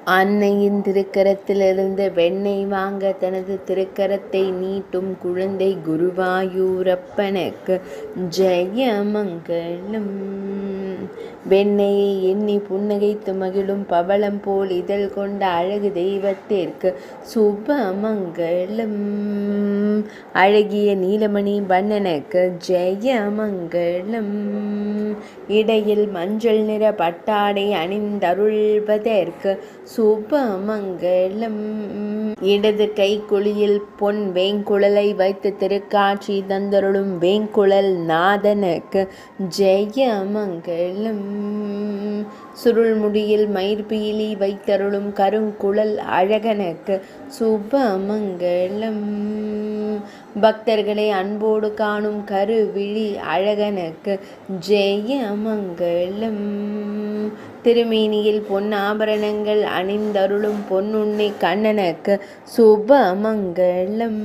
அன்னையின் திருக்கரத்திலிருந்து வெண்ணெய் வாங்க தனது திருக்கரத்தை நீட்டும் குழந்தை குருவாயூரப்பனுக்கு ஜெயமங்கலம். வெண்ணெயை எண்ணி புன்னகைத்து மகிழும் பவளம் போல் இதழ் கொண்ட அழகு தெய்வத்திற்கு சுபமங்கலம். அழகிய நீலமணி வண்ணனுக்கு ஜெயமங்கலம். இடையில் மஞ்சள் நிற பட்டாடை அணிந்தருள்வதற்கு சுபமங்கலம். இடது கை குழியில் பொன் வேங்குழலை வைத்து திருக்காட்சி தந்தருளும் வேங்குழல் நாதனுக்கு ஜெயமங்கலம். சுருள்முடியில் மயிர்பீலி வைத்தருளும் கருங்குழல் அழகனுக்கு சுபமங்கலம். பக்தர்களை அன்போடு காணும் கருவிழி அழகனுக்கு ஜெயமங்கலம். திருமேனியில் பொன்னாபரணங்கள் அணிந்தருளும் பொன்னுண்ணி கண்ணனுக்கு சுபமங்கலம்.